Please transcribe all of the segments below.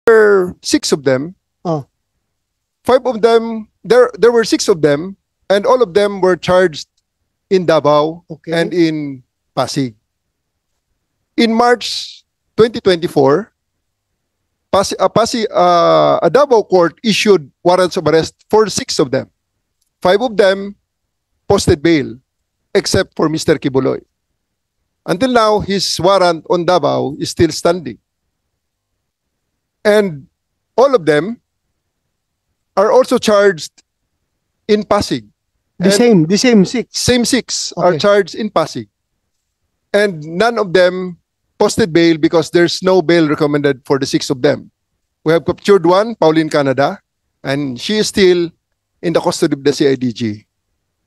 were 6 of them. Oh. 5 of them, there were 6 of them, and all of them were charged in Davao Okay. and in Pasig. In March 2024, a Davao court issued warrants of arrest for 6 of them. 5 of them posted bail, except for Mr. Kibuloy. Until now, his warrant on Davao is still standing. And all of them are also charged in Pasig. The same 6. Same 6 are Okay. charged in Pasig. And none of them posted bail because there's no bail recommended for the 6 of them. We have captured one, Pauline Canada, and she is still in the custody of the CIDG.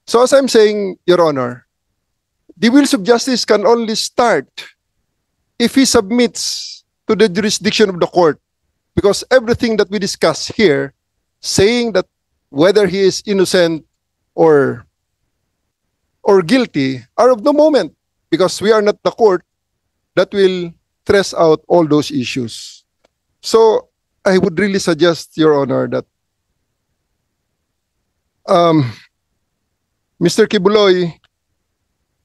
So as I'm saying, Your Honor, the wheels of justice can only start if he submits to the jurisdiction of the court, because everything that we discuss here, saying that whether he is innocent or guilty, are of no moment, because we are not the court that will thresh out all those issues. So I would really suggest, Your Honor, that Mr. Kibuloy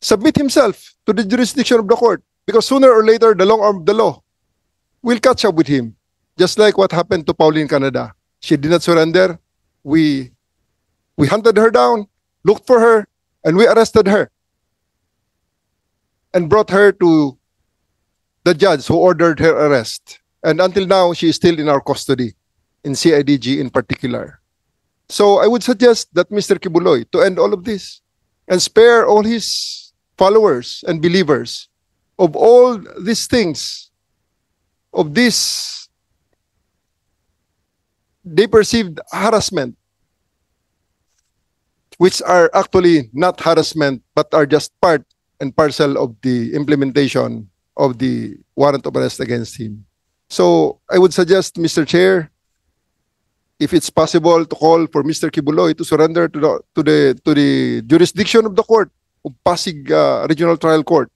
submit himself to the jurisdiction of the court, because sooner or later the long arm of the law will catch up with him, just like what happened to Pauline Canada. She did not surrender. We hunted her down, looked for her, and we arrested her and brought her to the judge who ordered her arrest. And until now, she is still in our custody, in CIDG in particular. So I would suggest that Mr. Kibuloy, to end all of this and spare all his followers and believers of all these things, of this they perceived harassment, which are actually not harassment, but are just part and parcel of the implementation of the warrant of arrest against him. So I would suggest, Mr. Chair, if it's possible, to call for Mr. Kibuloy to surrender to the jurisdiction of the court, of Pasig Regional Trial Court,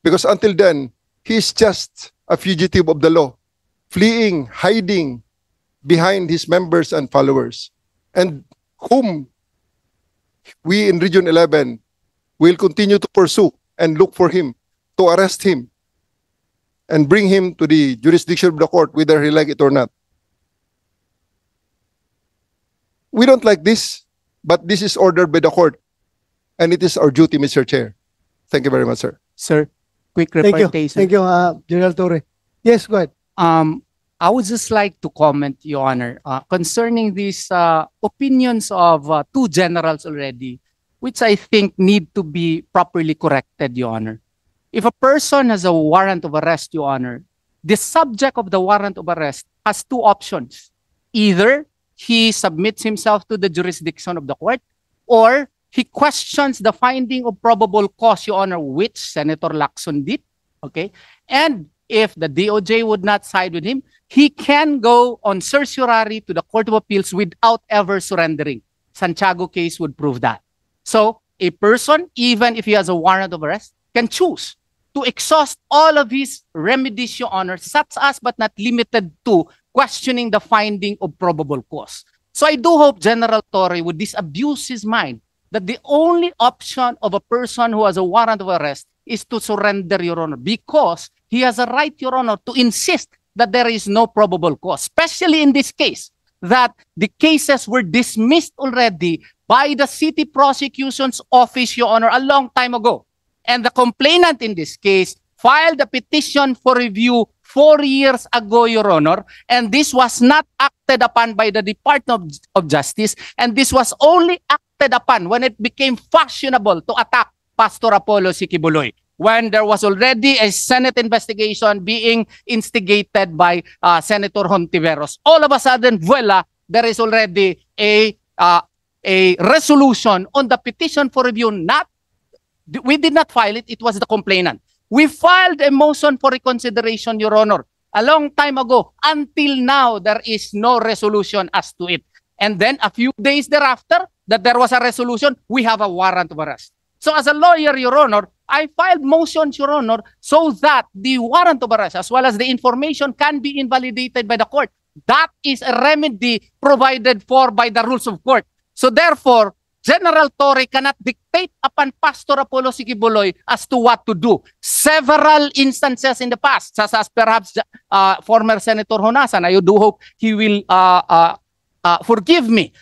because until then he is just a fugitive of the law, fleeing, hiding behind his members and followers, and whom we in Region 11 will continue to pursue and look for him, to arrest him and bring him to the jurisdiction of the court, whether he like it or not. We don't like this, but this is ordered by the court, and it is our duty, Mr. Chair. Thank you very much, sir. Sir, quick Thank you. reportation. Thank you, General Torre. Yes, go ahead. I would just like to comment, Your Honor, concerning these opinions of 2 generals already, which I think need to be properly corrected, Your Honor. If a person has a warrant of arrest, Your Honor, the subject of the warrant of arrest has 2 options. Either he submits himself to the jurisdiction of the court, or he questions the finding of probable cause, Your Honor, which Senator Lacson did. Okay? And if the DOJ would not side with him, he can go on certiorari to the Court of Appeals without ever surrendering. Santiago case would prove that. So a person, even if he has a warrant of arrest, can choose to exhaust all of his remedies, Your Honor, such as but not limited to questioning the finding of probable cause. So I do hope General Torre would disabuse his mind that the only option of a person who has a warrant of arrest is to surrender, Your Honor, because he has a right, Your Honor, to insist that there is no probable cause, especially in this case, that the cases were dismissed already by the City Prosecution's Office, Your Honor, a long time ago. And the complainant in this case filed a petition for review 4 years ago, Your Honor, and this was not acted upon by the Department of Justice, and this was only acted upon when it became fashionable to attack Pastor Apollo C. Kibuloy, when there was already a Senate investigation being instigated by Senator Hontiveros. All of a sudden, voila, there is already a resolution on the petition for review. We did not file it, it was the complainant. We filed a motion for reconsideration, Your Honor, a long time ago. Until now, there is no resolution as to it. And then a few days thereafter, that there was a resolution, we have a warrant of arrest. So as a lawyer, Your Honor, I filed motions, Your Honor, so that the warrant of arrest as well as the information can be invalidated by the court. That is a remedy provided for by the rules of court. So therefore, General Torre cannot dictate upon Pastor Apollo Sikibuloy as to what to do. Several instances in the past, such as perhaps former Senator Honasan, I do hope he will forgive me.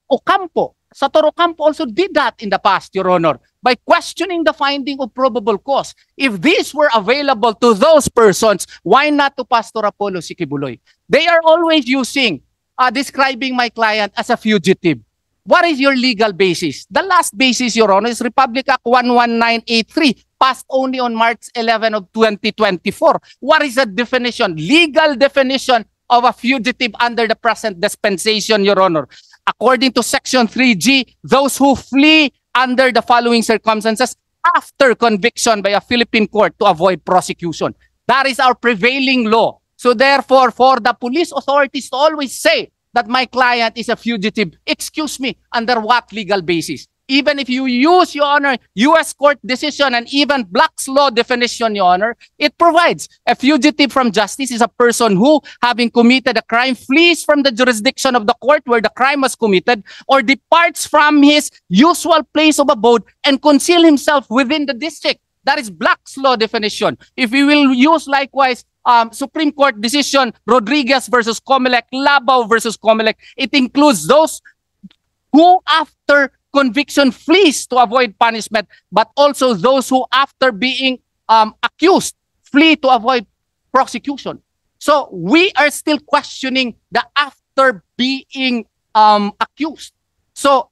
Ocampo, Senator Ocampo also did that in the past, Your Honor, by questioning the finding of probable cause. If these were available to those persons, why not to Pastor Apollo Sikibuloy? They are always describing my client as a fugitive. What is your legal basis? The last basis, Your Honor, is Republic Act 11983, passed only on March 11 of 2024. What is the definition, legal definition of a fugitive under the present dispensation, Your Honor? According to Section 3G, those who flee under the following circumstances after conviction by a Philippine court to avoid prosecution. That is our prevailing law. So therefore, for the police authorities to always say that my client is a fugitive, excuse me, under what legal basis? Even if you use, Your Honor, U.S. court decision and even Black's law definition, Your Honor, it provides a fugitive from justice is a person who, having committed a crime, flees from the jurisdiction of the court where the crime was committed or departs from his usual place of abode and conceal himself within the district. That is Black's law definition. If we will use likewise Supreme Court decision, Rodriguez versus Comelec, Labao versus Comelec, it includes those who after conviction flees to avoid punishment, but also those who after being accused flee to avoid prosecution. So we are still questioning the after being accused. So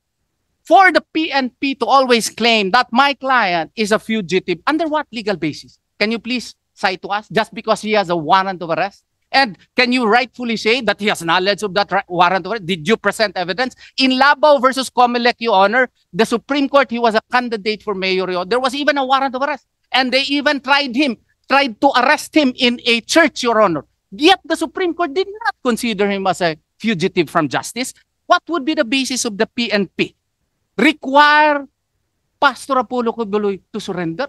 for the PNP to always claim that my client is a fugitive, under what legal basis? Can you please cite to us? Just because he has a warrant of arrest? And can you rightfully say that he has knowledge of that warrant of arrest? Did you present evidence? In Labao versus Comelec, Your Honor, the Supreme Court, he was a candidate for mayor. There was even a warrant of arrest. And they even tried to arrest him in a church, Your Honor. Yet the Supreme Court did not consider him as a fugitive from justice. What would be the basis of the PNP? Require Pastor Apollo Sikibuloy to surrender?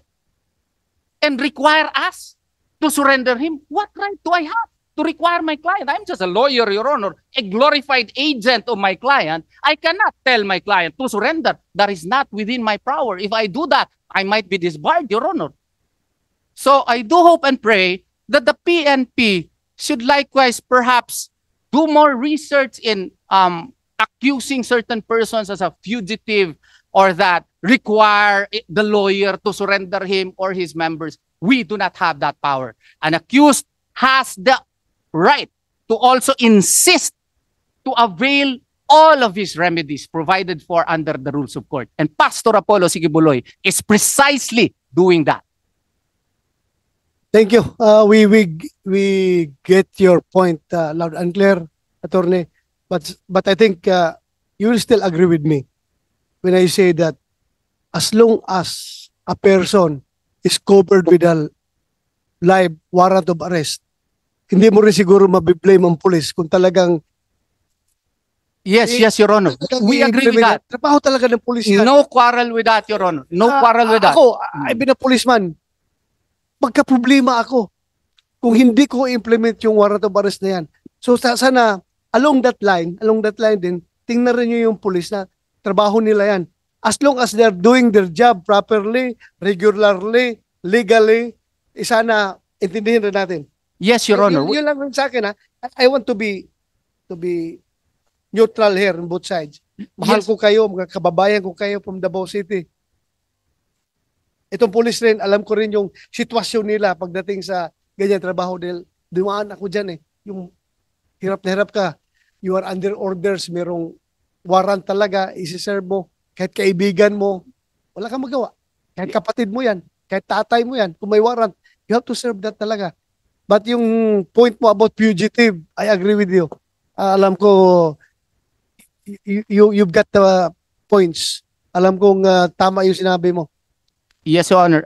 And require us to surrender him? What right do I have to require my client? I'm just a lawyer, Your Honor, a glorified agent of my client. I cannot tell my client to surrender. That is not within my power. If I do that, I might be disbarred, Your Honor. So I do hope and pray that the PNP should likewise perhaps do more research in accusing certain persons as a fugitive or that require the lawyer to surrender him or his members. We do not have that power. An accused has the right to also insist to avail all of his remedies provided for under the rules of court. And Pastor Apollo Sikibuloy is precisely doing that. Thank you. We get your point loud and clear, Attorney. But I think you will still agree with me when I say that as long as a person is covered with a live warrant of arrest, hindi mo rin siguro mabiblame ang police kung talagang Yes, Your Honor. We agree with that. Trabaho talaga ng police yan. No quarrel with that, Your Honor. No quarrel with that. Ako, I've been a policeman. Magka-problema ako kung hindi ko implement yung warrant of arrest na yan. So sana along that line din, tingnan rin nyo yung police na trabaho nila yan. As long as they're doing their job properly, regularly, legally, sana intindihin rin natin. Yes, Your Honor. Yun lang rin sa akin, ha? I want to be neutral here on both sides. Mahal ko kayo, mga kababayan ko kayo from Davao City. Itong police rin, alam ko rin yung sitwasyon nila pagdating sa ganyan trabaho. Dumaan ako dyan eh. Yung hirap na hirap ka. You are under orders, merong warrant talaga, isi-serve mo. Kahit kaibigan mo, wala kang magawa. Kahit kapatid mo yan, kahit tatay mo yan, kung may warrant, you have to serve that talaga. But yung point mo about fugitive, I agree with you. Alam ko, you've got the points. Alam kong tama yung sinabi mo. Yes, Your Honor.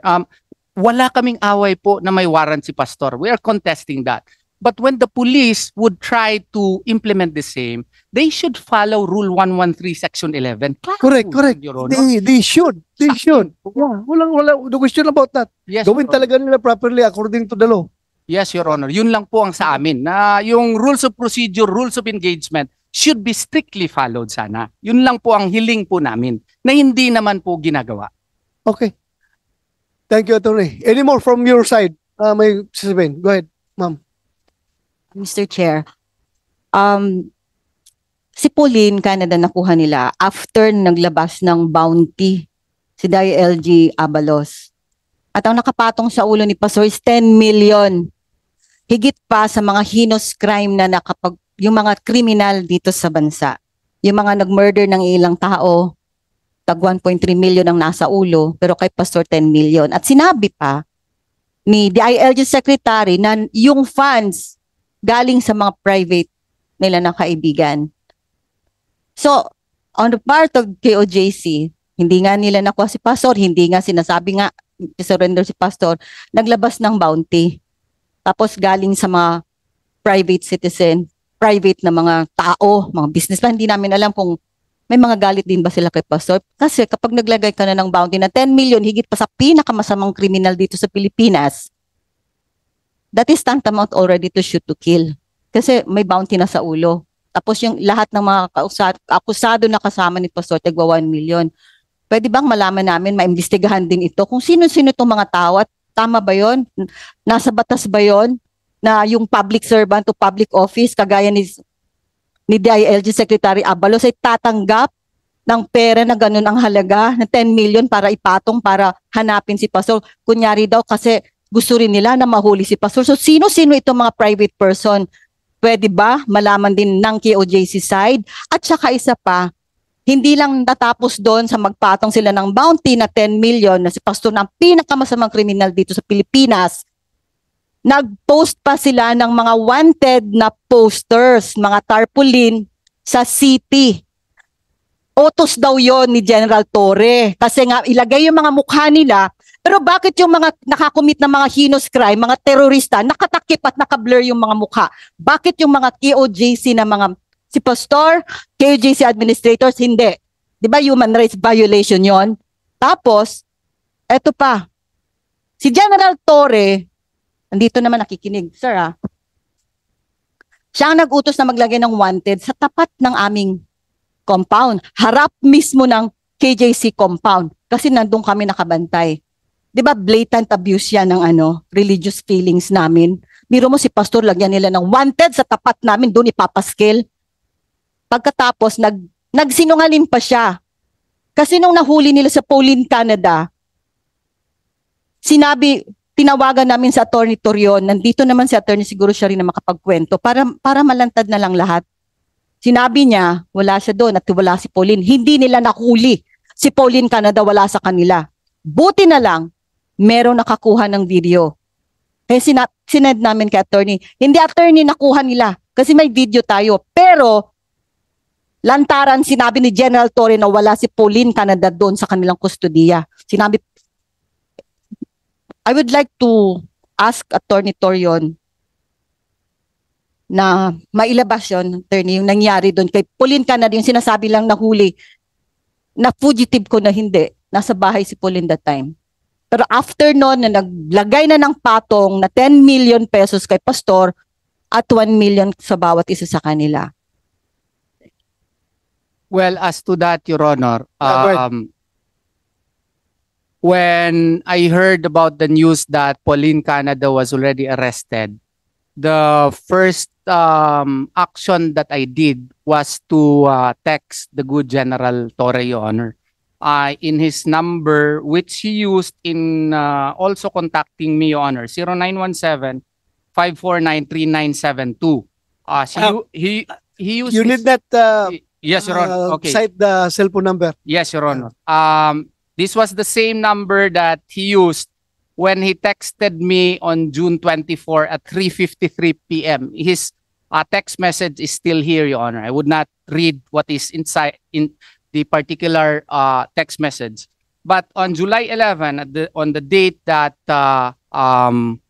Wala kaming away po na may warrant si Pastor. We are contesting that. But when the police would try to implement the same, they should follow Rule 113, Section 11. Correct. Your Honor. They should. Yeah, wala, no question about that. Yes, Gawin Your Honor. talaga nila properly according to the law. Yes, Your Honor. Yun lang po ang sa amin na yung rules of procedure, rules of engagement should be strictly followed sana. Yun lang po ang hiling po namin na hindi naman po ginagawa. Okay. Thank you, Attorney. Any more from your side? May sasabihin. Go ahead, ma'am. Mr. Chair, si Pauline Canada nakuha nila after naglabas ng bounty si DILG Abalos. At ang nakapatong sa ulo ni Pastor is 10 million. Higit pa sa mga heinous crime na yung mga kriminal dito sa bansa. Yung mga nag-murder ng ilang tao, tag 1.3 million ang nasa ulo, pero kay Pastor 10 million. At sinabi pa ni DILG Secretary na yung funds galing sa mga private nila na kaibigan. So, on the part of KOJC, hindi nga nila nakuha si Pastor, hindi nga sinasabi nga surrender si Pastor, naglabas ng bounty. Tapos galing sa mga private citizen, private na mga tao, mga businessman, hindi namin alam kung may mga galit din ba sila kay Pastor. Kasi kapag naglagay ka na ng bounty na 10 million, higit pa sa pinakamasamang kriminal dito sa Pilipinas, that is tantamount already to shoot to kill. Kasi may bounty na sa ulo. Tapos yung lahat ng mga akusado na kasama ni Pastor, tigwa 1 million. Pwede bang malaman namin, maimbestigahan din ito kung sino-sino itong mga tao at tama ba yon? Nasa batas ba yon na yung public servant to public office kagaya ni DILG Secretary Abalos ay tatanggap ng pera na ganun ang halaga na 10 million para ipatong para hanapin si Pastor? Kunyari daw kasi gusto rin nila na mahuli si Pastor. So sino-sino itong mga private person? Pwede ba malaman din ng KOJC side? At saka isa pa, hindi lang natapos doon sa magpatong sila ng bounty na 10 million na si Pastor na ang pinakamasamang kriminal dito sa Pilipinas. Nag-post pa sila ng mga wanted na posters, mga tarpaulin sa city. Utos daw yon ni General Torre. Kasi nga ilagay yung mga mukha nila. Pero bakit yung mga nakakumit na mga heinous crime, mga terorista, nakatakip at nakablur yung mga mukha? Bakit yung mga KOJC na mga si Pastor, KOJC administrators, hindi? Di ba human rights violation yon? Tapos, eto pa, si General Torre, andito naman nakikinig, sir siya ang nag-utos na maglagay ng wanted sa tapat ng aming compound. Harap mismo ng KJC compound. Kasi nandun kami nakabantay. Di ba blatant abuse yan ng religious feelings namin? Biro mo si Pastor, lagyan nila ng wanted sa tapat namin, doon ipapaskil. Pagkatapos, nagsinungaling pa siya. Kasi nung nahuli nila sa Pauline Canada, tinawagan namin sa Attorney Torion, nandito naman si Attorney, siguro siya rin na makapagkwento, para malantad na lang lahat. Sinabi niya, wala siya doon at wala si Pauline. Hindi nila nahuli. Si Pauline Canada, wala sa kanila. Buti na lang, merong nakakuha ng video. Kaya sinend namin kay Attorney. Hindi Attorney nakuha nila kasi may video tayo. Pero, lantaran sinabi ni General Torre na wala si Pauline Canada doon sa kanilang kustodiya. Sinabi, I would like to ask Attorney Torion na mailabas yun, Attorney, yung nangyari doon kay Pauline Canada, yung sinasabi lang nahuli, na fugitive ko na hindi, nasa bahay si Pauline that time. Pero after noon, na naglagay na ng patong na 10 million pesos kay Pastor at 1 million sa bawat isa sa kanila. Well, as to that, Your Honor, go ahead. when I heard about the news that Pauline Canada was already arrested, the first action that I did was to text the good General Torre, Your Honor, in his number, which he used in also contacting me, Your Honor, 0917-549-3972. He used You his- need that Yes, Your Honor. Okay. cite the cellphone number. Yes, Your Honor. This was the same number that he used when he texted me on June 24 at 3:53 p.m. His text message is still here, Your Honor. I would not read what is inside in the particular text message. But on July 11, on the date that Ma'am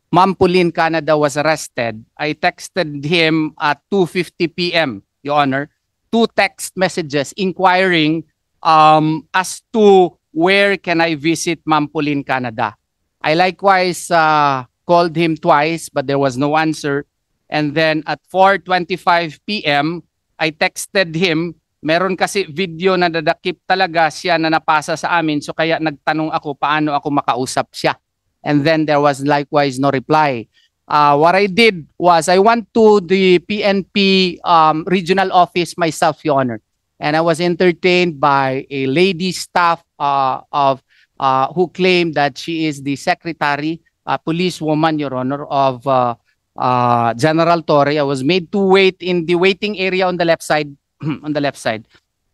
Pauline Canada was arrested, I texted him at 2:50 p.m., Your Honor, 2 text messages inquiring as to where can I visit Ma'am Pauline Canada. I likewise called him twice, but there was no answer. And then at 4:25 p.m., I texted him. Meron kasi video na dadakip talaga siya na napasa sa amin. So kaya nagtanong ako paano ako makausap siya. And then there was likewise no reply. What I did was I went to the PNP regional office myself, Your Honor. And I was entertained by a lady staff who claimed that she is the secretary, policewoman, Your Honor, of General Torre. I was made to wait in the waiting area on the left side, on the left side.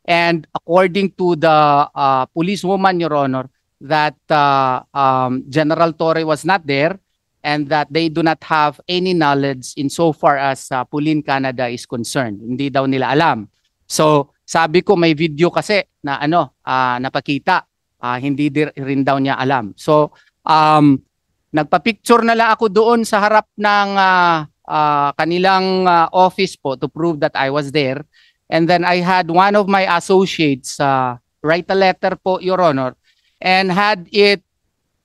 And according to the policewoman, Your Honor, that General Torre was not there and that they do not have any knowledge insofar as Pulin Canada is concerned. Hindi daw nila alam. So sabi ko may video kasi na napakita. Hindi rin daw niya alam. So nagpa-picture na lang ako doon sa harap ng kanilang office po to prove that I was there. And then I had one of my associates write a letter po, Your Honor, and had it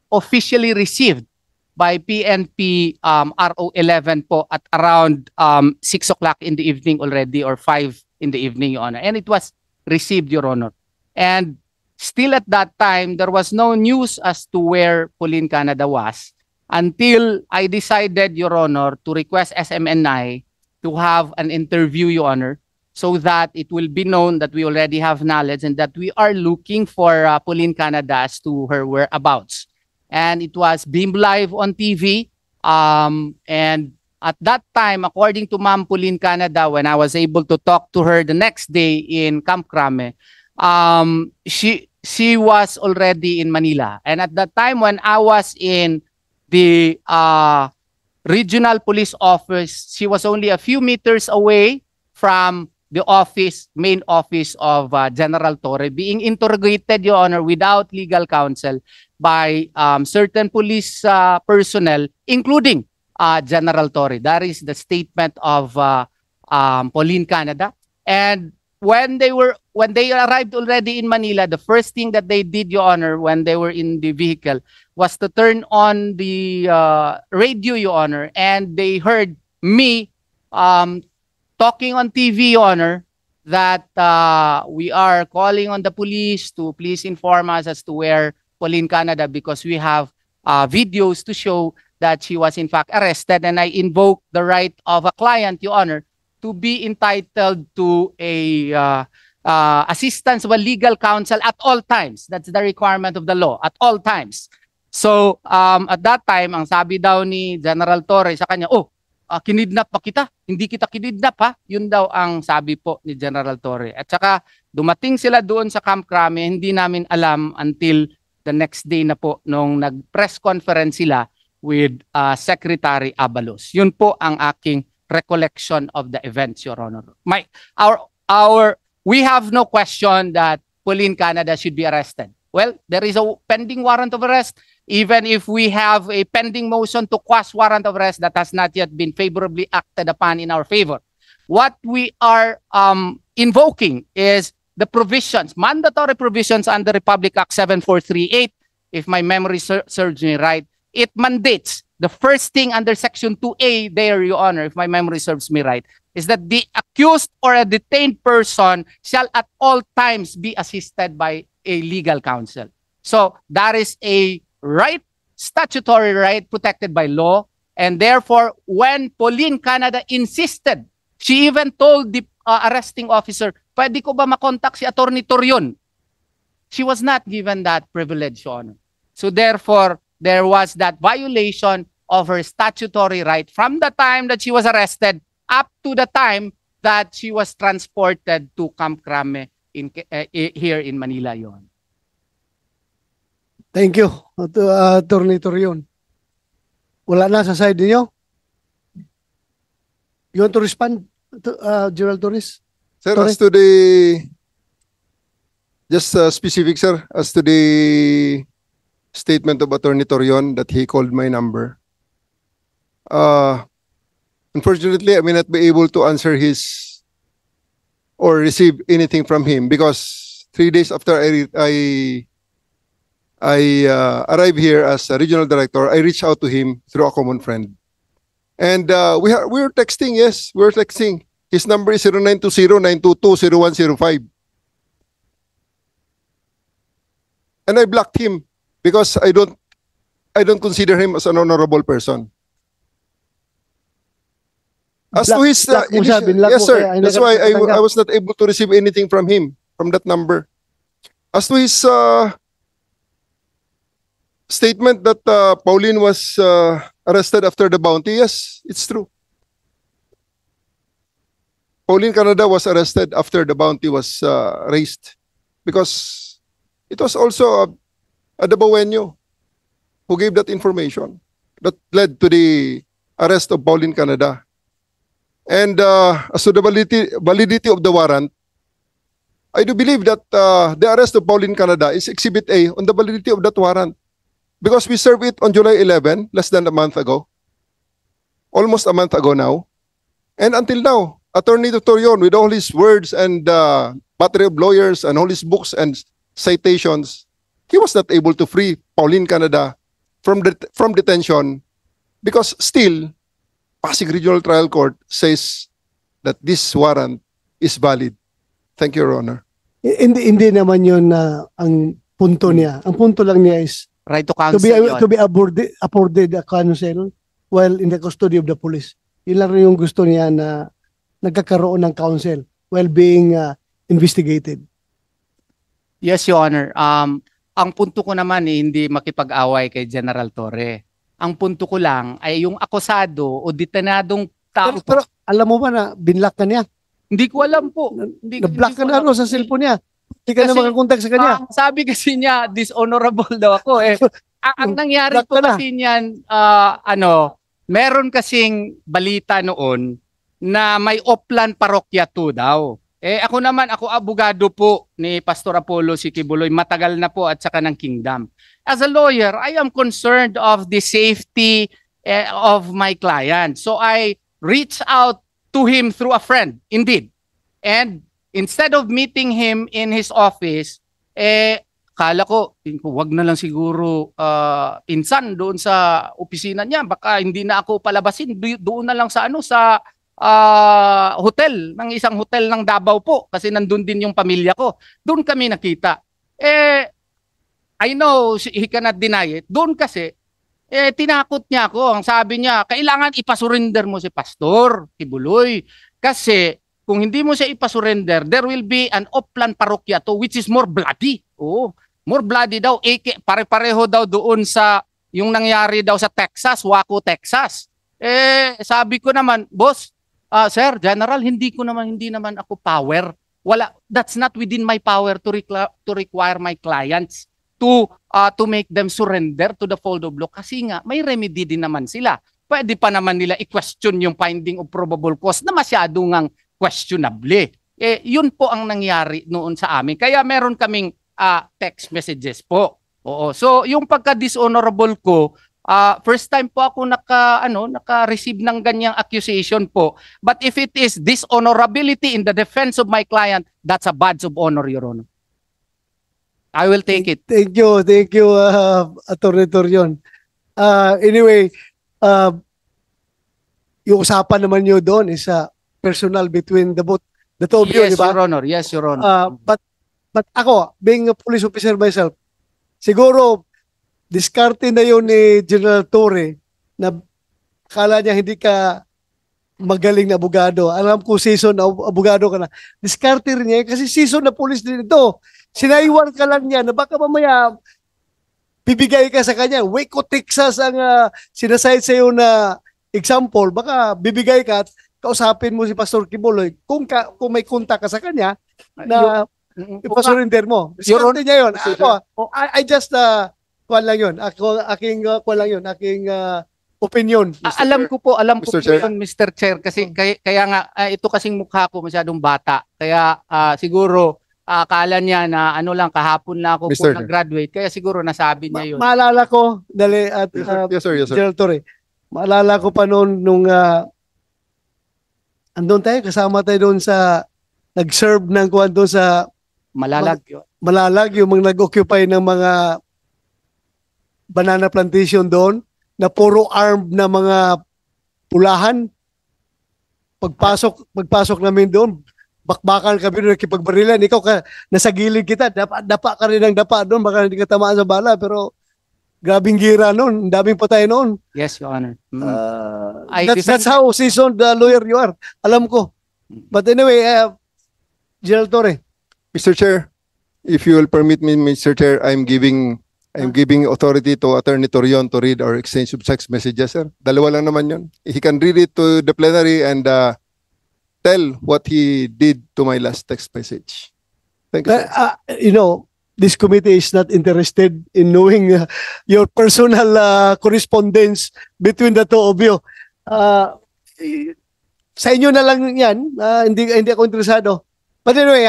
officially received by PNP RO11 po at around 6 o'clock in the evening already or 5 in the evening, Your Honor. And it was received, Your Honor. And still at that time, there was no news as to where Pulin Canada was until I decided, Your Honor, to request SMNI to have an interview, Your Honor, so that it will be known that we already have knowledge and that we are looking for Pulin Canada as to her whereabouts. And it was beamed live on TV. And at that time, according to Ma'am Pulin Canada, when I was able to talk to her the next day in Camp Crame, she was already in Manila. And at that time, when I was in the regional police office, she was only a few meters away from the main office of General Torre, being interrogated, Your Honor, without legal counsel by certain police personnel, including General Torre. That is the statement of Pulin Canada. And when they arrived already in Manila, the first thing that they did, Your Honor, when they were in the vehicle, was to turn on the radio, Your Honor, and they heard me talking on TV, Your Honor, that we are calling on the police to please inform us as to where Pulin Canada, because we have videos to show that she was in fact arrested, and I invoke the right of a client, Your Honor, to be entitled to a assistance of a legal counsel at all times. That's the requirement of the law, at all times. So at that time, ang sabi daw ni General Torre sa kanya, kinidnap pa kita, hindi kita kinidnap ha. Yun daw ang sabi po ni General Torre. At saka dumating sila doon sa Camp Crame, hindi namin alam until the next day na po nung nag-press conference sila with Secretary Abalos. Yun po ang aking recollection of the events, Your Honor. We have no question that Pulin Canada should be arrested. Well, there is a pending warrant of arrest. Even if we have a pending motion to quash warrant of arrest that has not yet been favorably acted upon in our favor. What we are invoking is the provisions, mandatory provisions under Republic Act 7438, if my memory serves me right. It mandates the first thing under Section 2A there, Your Honor, if my memory serves me right, is that the accused or a detained person shall at all times be assisted by a legal counsel. So that is a right, statutory right protected by law. And therefore, when Pulin Canada insisted, she even told the arresting officer, pwede ko ba makontak si Attorney Torion? She was not given that privilege, Your Honor. So therefore, there was that violation of her statutory right from the time that she was arrested up to the time that she was transported to Camp Crame here in Manila, Your Honor. Thank you, Attorney Torion. Wala na sa side niyo? You want to respond, General Torres? Sir, Sorry. as to the just specific, sir, as to the statement of Attorney Torion that he called my number. Unfortunately, I may not be able to answer his or receive anything from him because 3 days after I arrived here as a regional director, I reached out to him through a common friend. And we were texting, yes, we were texting. His number is 0920-922-0105. And I blocked him because I don't consider him as an honorable person. As to his Block mo siya, binlock yes mo sir, kaya hindi that's ka why nakatanggap. I was not able to receive anything from him from that number. As to his statement that Pauline was arrested after the bounty, yes, it's true. Pauline Canada was arrested after the bounty was raised because it was also a Dabawenyo who gave that information that led to the arrest of Pauline Canada. And as to the validity of the warrant, I do believe that the arrest of Pauline Canada is Exhibit A on the validity of that warrant because we served it on July 11, less than a month ago, almost a month ago now. And until now, Attorney Torion, with all his words and battery of lawyers and all his books and citations, he was not able to free Pauline Canada from detention because still, Pasig Regional Trial Court says that this warrant is valid. Thank you, Your Honor. Hindi naman yun na ang punto niya. Ang punto lang niya is Right to to counsel be yun. afforded a counsel while in the custody of the police. Yun lang rin yung gusto niya na nagkakaroon ng counsel while being investigated. Yes, Your Honor. Ang punto ko naman hindi makipag-away kay General Torre. Ang punto ko lang ay yung akusado o detenadong tao. Pero alam mo ba na binlock ka niya? Hindi ko alam po. Na-block ka na sa cellphone niya. Hindi ka na Kasi, makakontak sa kanya. Sabi kasi niya, dishonorable daw ako. Ang nangyari Block po ka na. kasi niyan, meron kasing balita noon na may Oplan Parokya 2 daw. Ako naman, ako abogado po ni Pastor Apollo Sikibuloy, matagal na po at saka ng Kingdom. As a lawyer, I am concerned of the safety of my client. So I reached out to him through a friend, indeed. And instead of meeting him in his office, kala ko, wag na lang siguro pinsan doon sa opisina niya. Baka hindi na ako palabasin. Doon na lang sa sa hotel, ng isang hotel ng Davao po. Kasi nandun din yung pamilya ko. Doon kami nakita. I know he cannot deny it. Doon kasi, tinakot niya ako. Ang sabi niya, kailangan ipasurrender mo si Pastor Kibuloy. Kasi kung hindi mo siya ipasurrender, there will be an Oplan Parokya 2 which is more bloody. Oo, more bloody daw. Pare-pareho daw doon sa yung nangyari daw sa Texas, Waco, Texas. Sabi ko naman, boss, sir, general, hindi naman ako power. That's not within my power to require my clients to make them surrender to the fold of law kasi nga may remedy din naman sila. Pwede pa naman nila i-question yung finding of probable cause na masyado ngang questionable. Yun po ang nangyari noon sa amin. Kaya meron kaming text messages po. Oo. So yung pagka-dishonorable ko, first time po ako naka-receive ng ganyang accusation po. But if it is dishonorability in the defense of my client, that's a badge of honor, Your Honor. I will take it. Thank you, Atty. Torion. Anyway, yung usapan naman nyo doon is personal between the two of you, Yes, di ba? Your Honor. Yes, Your Honor. But ako, being a police officer myself, siguro, diskarte na yun ni General Torre na akala niya hindi ka magaling na abogado. Alam ko season na abogado ka na. Diskarte rin niya kasi season na police din ito. Sinaiwan ka lang niya na baka mamaya bibigay ka sa kanya. Waco, Texas ang sinasayad sa iyo na example. Baka bibigay ka at kausapin mo si Pastor Kibuloy kung may kontak ka sa kanya na ipasurrender mo. Diskarte niya yun. Ako, I just kuwan lang yun. Aking opinion. Alam ko po Mr. Chair. yun, Mr. Chair, kasi kaya nga ito kasing mukha ko masyadong bata. Kaya siguro akala niya na kahapon na ako po Mr. Chair. nag-graduate. Kaya siguro nasabi niya yun. Maalala ko, dali at Yes, sir. Yes, sir. General Torre, maalala ko pa noon nung andun tayo, kasama tayo doon sa nag-serve ng kuwan doon sa Malalag yun. Malalag, yung mga nag-occupy ng mga banana plantation doon na puro armed na mga pulahan. Pagpasok namin doon, bakbakan kami doon, nakipagbarilan. Ikaw nasa gilid kita, dapa ka rin ng dapa doon, baka hindi ka tamaan sa bala, pero grabing gira noon, daming patay noon. Yes, Your Honor. That's how seasoned the lawyer you are. Alam ko. But anyway, General Torre. Mr. Chair, if you will permit me, Mr. Chair, I'm giving authority to Attorney Torion to read our exchange of text messages, sir. Dalawa lang naman yun. He can read it to the plenary and tell what he did to my last text message. Thank you, sir. You know, this committee is not interested in knowing your personal correspondence between the two of you. Sa inyo na lang yan. Hindi ako interesado. But anyway,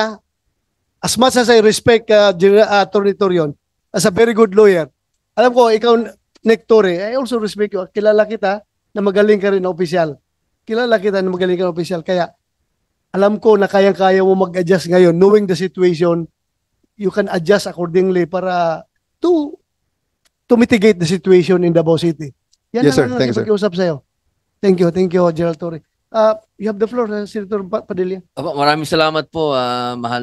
as much as I respect Attorney Torion, as a very good lawyer, alam ko, ikaw, Nick Torre, I also respect you. Kilala kita na magaling ka rin na opisyal. Kaya, alam ko na kayang-kaya mo mag-adjust ngayon. Knowing the situation, you can adjust accordingly para to mitigate the situation in Davao City. Yan Yes, sir. lang Thank you, sir. nakikiusap sa'yo. Thank you, General Torre. You have the floor, Senator Padilla. Maraming salamat po, mahal